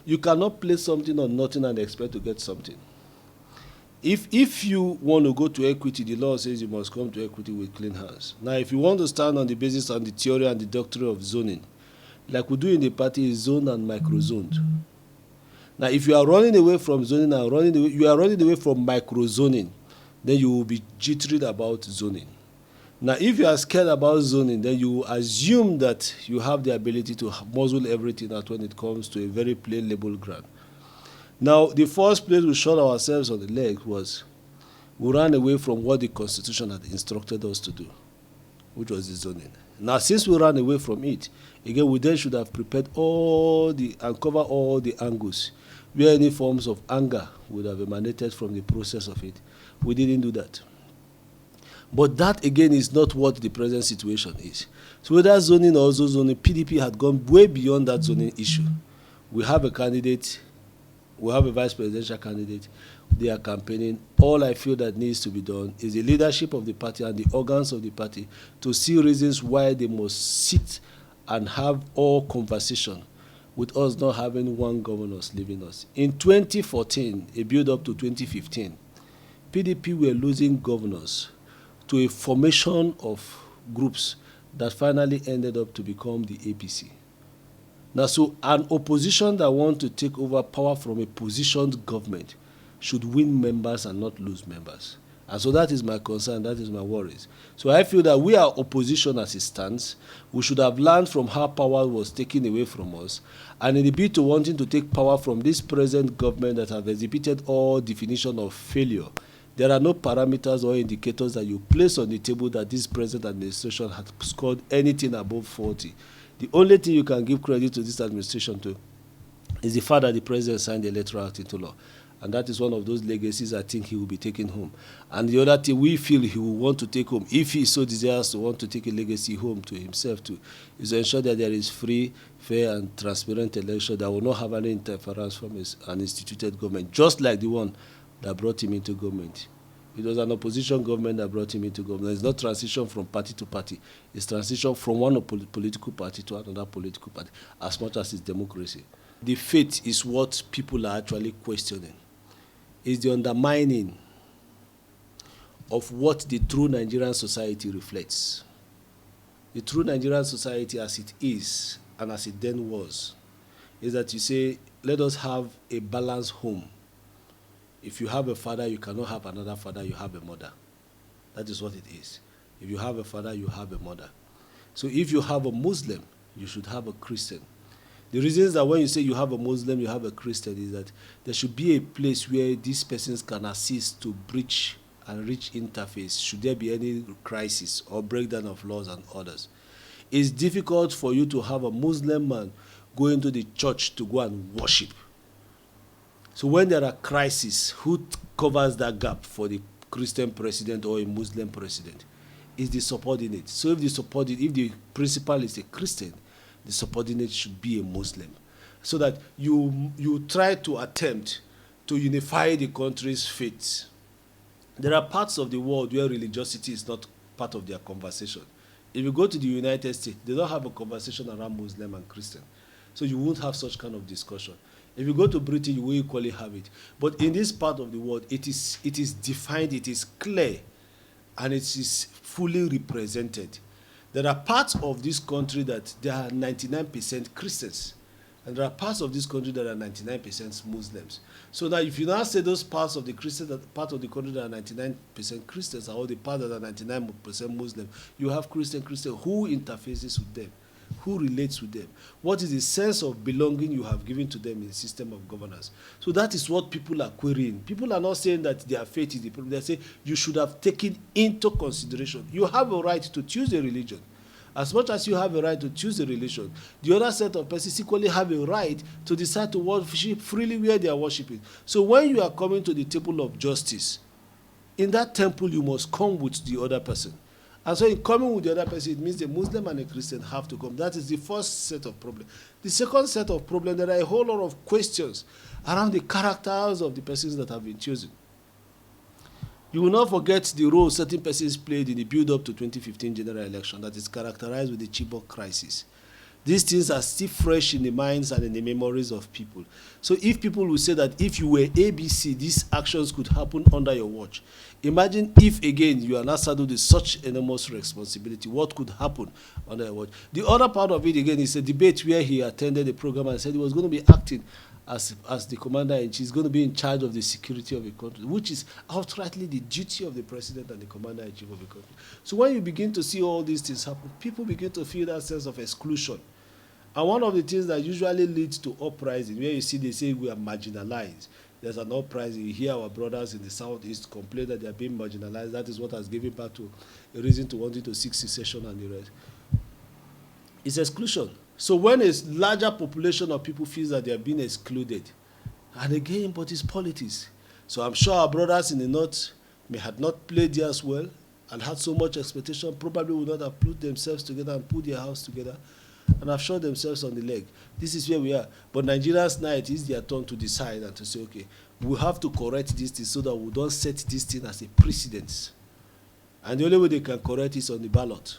You cannot place something on nothing and expect to get something. If you want to go to equity, the law says you must come to equity with clean hands. Now, if you want to stand on the basis on the theory and the doctrine of zoning, like we do in the party, is zoned and micro-zoned. Now, if you are running away from zoning and you are running away from micro-zoning, then you will be jittery about zoning. Now, if you are scared about zoning, then you assume that you have the ability to muzzle everything out when it comes to a very plain label ground. Now, the first place we shot ourselves on the leg was we ran away from what the Constitution had instructed us to do, which was the zoning. Now, since we ran away from it, again, we then should have prepared and cover all the angles where any forms of anger would have emanated from the process of it. We didn't do that. But that, again, is not what the present situation is. So whether zoning or zoning, PDP had gone way beyond that zoning issue. We have a candidate, we have a vice presidential candidate, they are campaigning. All I feel that needs to be done is the leadership of the party and the organs of the party to see reasons why they must sit and have all conversation with us not having one governor leaving us. In 2014, a build-up to 2015, PDP were losing governors to a formation of groups that finally ended up to become the APC. Now, so an opposition that wants to take over power from a positioned government should win members and not lose members. And so that is my concern, that is my worries. So I feel that we are opposition as it stands. We should have learned from how power was taken away from us. And in the bid to wanting to take power from this present government that have exhibited all definition of failure, there are no parameters or indicators that you place on the table that this present administration has scored anything above 40. The only thing you can give credit to this administration to is the fact that the president signed the Electoral Act into law. And that is one of those legacies I think he will be taking home. And the other thing we feel he will want to take home, if he so desires to want to take a legacy home to himself too, is to ensure that there is free, fair, and transparent election that will not have any interference from an instituted government, just like the one that brought him into government. It was an opposition government that brought him into government. It's not transition from party to party. It's transition from one political party to another political party, as much as it's democracy. The faith is what people are actually questioning. It's the undermining of what the true Nigerian society reflects. The true Nigerian society as it is and as it then was is that you say, let us have a balanced home. If you have a father, you cannot have another father, you have a mother. That is what it is. If you have a father, you have a mother. So if you have a Muslim, you should have a Christian. The reason is that when you say you have a Muslim, you have a Christian, is that there should be a place where these persons can assist to bridge and reach interface should there be any crisis or breakdown of laws and orders. It's difficult for you to have a Muslim man go into the church to go and worship. So when there are crises, who covers that gap for the Christian president or a Muslim president? Is the subordinate. So if the principal is a Christian, the subordinate should be a Muslim. So that you try to attempt to unify the country's faiths. There are parts of the world where religiosity is not part of their conversation. If you go to the United States, they don't have a conversation around Muslim and Christian. So you won't have such kind of discussion. If you go to Britain, you will equally have it. But in this part of the world, it is defined, it is clear, and it is fully represented. There are parts of this country that there are 99% Christians, and there are parts of this country that are 99% Muslims. So now, if you now say those parts of the part of the country that are 99% Christians, or the part that are 99% Muslim, you have Christian. Who interfaces with them? Who relates with them? What is the sense of belonging you have given to them in the system of governance? So that is what people are querying. People are not saying that their faith is the problem. They say you should have taken into consideration. You have a right to choose a religion. As much as you have a right to choose a religion, the other set of persons equally have a right to decide to worship freely where they are worshiping. So when you are coming to the table of justice, in that temple you must come with the other person. And so in coming with the other person, it means a Muslim and a Christian have to come. That is the first set of problems. The second set of problems, there are a whole lot of questions around the characters of the persons that have been chosen. You will not forget the role certain persons played in the build-up to 2015 general election that is characterized with the Chibok crisis. These things are still fresh in the minds and in the memories of people. So if people will say that if you were ABC, these actions could happen under your watch. Imagine if, again, you are not saddled with such enormous responsibility, what could happen under your watch? The other part of it, again, is a debate where he attended the program and said he was going to be acting as the commander-in-chief. He's going to be in charge of the security of the country, which is outrightly the duty of the president and the commander-in-chief of the country. So when you begin to see all these things happen, people begin to feel that sense of exclusion. And one of the things that usually leads to uprising, where you see they say we are marginalized, there's an uprising. You hear our brothers in the southeast complain that they are being marginalized. That is what has given back to a reason to wanting to seek secession and the rest. It's exclusion. So when a larger population of people feels that they are being excluded, and again, but it's politics. So I'm sure our brothers in the north may have not played theirs well and had so much expectation, probably would not have put themselves together and put their house together and have shot themselves on the leg. This is where we are. But Nigerians now, it is their turn to decide and to say, okay, we have to correct this thing so that we don't set this thing as a precedent. And the only way they can correct is on the ballot.